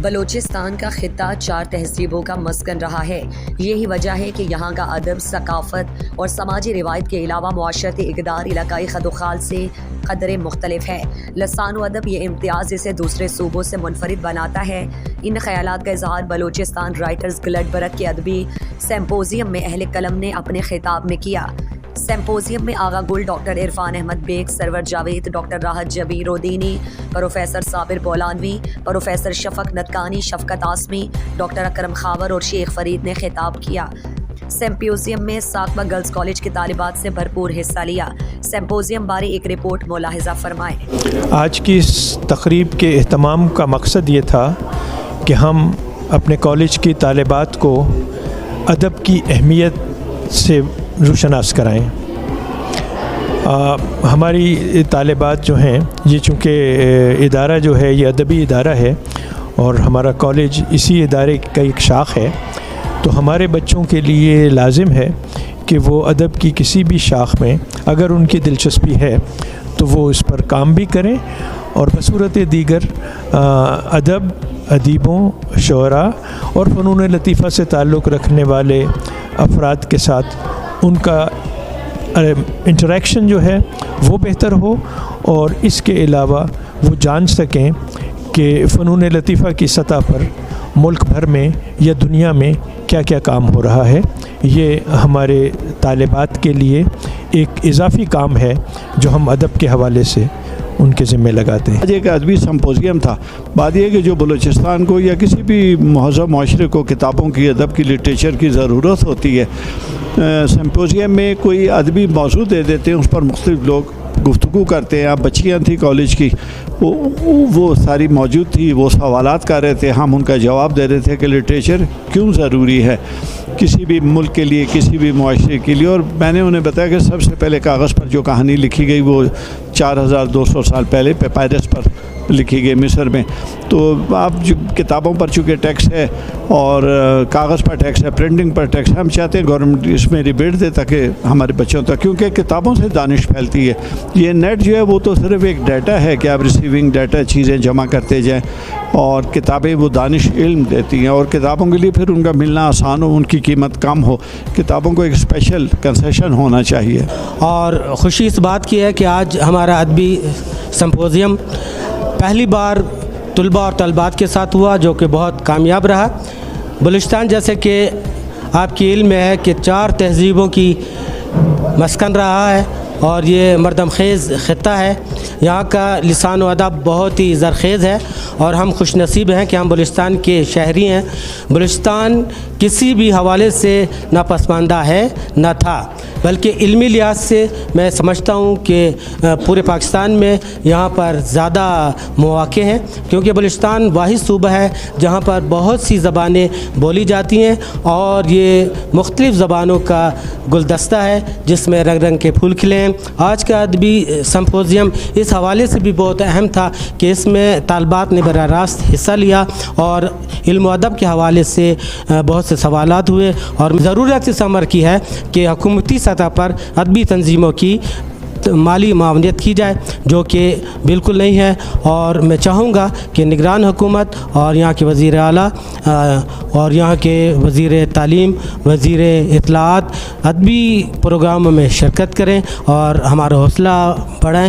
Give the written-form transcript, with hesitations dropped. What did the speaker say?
بلوچستان کا خطہ 4 تہذیبوں کا مسکن رہا ہے. یہی وجہ ہے کہ یہاں کا ادب، ثقافت اور سماجی روایت کے علاوہ معاشرتی اقدار علاقائی خد و خال سے قدرے مختلف ہے. لسان و ادب یہ امتیاز اسے دوسرے صوبوں سے منفرد بناتا ہے. ان خیالات کا اظہار بلوچستان رائٹرز گلڈ برگ کے ادبی سمپوزیم میں اہل قلم نے اپنے خطاب میں کیا. سمپوزیم میں آغا گل ڈاکٹر عرفان احمد بیگ، سرور جاوید، ڈاکٹر راحت جبیر ودینی، پروفیسر صابر بولانوی، پروفیسر شفق نتکانی، شفقت آسمی، ڈاکٹر اکرم خاور اور شیخ فرید نے خطاب کیا. سمپوزیم میں ساکبہ گرلز کالج کی طالبات سے بھرپور حصہ لیا. سمپوزیم بارے ایک رپورٹ ملاحظہ فرمائیں. آج کی اس تقریب کے اہتمام کا مقصد یہ تھا کہ ہم اپنے کالج کی طالبات کو ادب کی اہمیت سے روشناس کرائیں. ہماری طالبات جو ہیں، یہ چونکہ ادارہ جو ہے یہ ادبی ادارہ ہے اور ہمارا کالج اسی ادارے کا ایک شاخ ہے، تو ہمارے بچوں کے لیے لازم ہے کہ وہ ادب کی کسی بھی شاخ میں اگر ان کی دلچسپی ہے تو وہ اس پر کام بھی کریں اور بصورت دیگر ادب، ادیبوں، شعراء اور فنون لطیفہ سے تعلق رکھنے والے افراد کے ساتھ ان کا انٹریکشن جو ہے وہ بہتر ہو، اور اس کے علاوہ وہ جان سکیں کہ فنون لطیفہ کی سطح پر ملک بھر میں یا دنیا میں کیا کیا کام ہو رہا ہے. یہ ہمارے طالبات کے لیے ایک اضافی کام ہے جو ہم ادب کے حوالے سے ان کے ذمہ لگاتے ہیں. آج ایک ادبی سمپوزیم تھا. بات یہ کہ جو بلوچستان کو یا کسی بھی مہذب معاشرے کو کتابوں کی، ادب کی، لٹریچر کی ضرورت ہوتی ہے، سمپوزیم میں کوئی ادبی موضوع دے دیتے ہیں، اس پر مختلف لوگ گفتگو کرتے ہیں. اب بچیاں تھیں کالج کی، وہ ساری موجود تھی، وہ سوالات کر رہے تھے، ہم ان کا جواب دے رہے تھے کہ لٹریچر کیوں ضروری ہے کسی بھی ملک کے لیے، کسی بھی معاشرے کے لیے. اور میں نے انہیں بتایا کہ سب سے پہلے کاغذ پر جو کہانی لکھی گئی وہ 4200 سال پہلے پیپائرس پر لکھی گئی مصر میں. تو آپ جو کتابوں پر چونکہ ٹیکس ہے اور کاغذ پر ٹیکس ہے، پرنٹنگ پر ٹیکس ہے، ہم چاہتے ہیں گورنمنٹ اس میں ریبیٹ دے تاکہ ہمارے بچوں تک، کیونکہ کتابوں سے دانش پھیلتی ہے. یہ نیٹ جو ہے وہ تو صرف ایک ڈیٹا ہے کہ آپ ریسیونگ ڈیٹا چیزیں جمع کرتے جائیں، اور کتابیں وہ دانش علم دیتی ہیں، اور کتابوں کے لیے پھر ان کا ملنا آسان ہو، ان کی قیمت کم ہو. کتابوں کو ایک اسپیشل کنسیشن ہونا چاہیے. اور خوشی اس بات کی ہے کہ آج ہمارا ادبی سمپوزیم پہلی بار طلباء اور طالبات کے ساتھ ہوا، جو کہ بہت کامیاب رہا. بلوچستان جیسے کہ آپ کی علم میں ہے کہ 4 تہذیبوں کی مسکن رہا ہے اور یہ مردم خیز خطہ ہے. یہاں کا لسان و ادب بہت ہی زرخیز ہے اور ہم خوش نصیب ہیں کہ ہم بلوچستان کے شہری ہیں. بلوچستان کسی بھی حوالے سے نہ پسماندہ ہے نہ تھا، بلکہ علمی لحاظ سے میں سمجھتا ہوں کہ پورے پاکستان میں یہاں پر زیادہ مواقع ہیں، کیونکہ بلوچستان واحد صوبہ ہے جہاں پر بہت سی زبانیں بولی جاتی ہیں اور یہ مختلف زبانوں کا گلدستہ ہے جس میں رنگ رنگ کے پھول کھلے ہیں. آج کا ادبی سمپوزیم اس حوالے سے بھی بہت اہم تھا کہ اس میں طالبات نے براہ راست حصہ لیا اور علم و ادب کے حوالے سے بہت سے سوالات ہوئے، اور ضرورت اس امر کی ہے کہ حکومتی سطح پر ادبی تنظیموں کی مالی معاونت کی جائے، جو کہ بالکل نہیں ہے. اور میں چاہوں گا کہ نگران حکومت اور یہاں کے وزیر اعلیٰ اور یہاں کے وزیر تعلیم، وزیر اطلاعات ادبی پروگراموں میں شرکت کریں اور ہمارا حوصلہ بڑھائیں.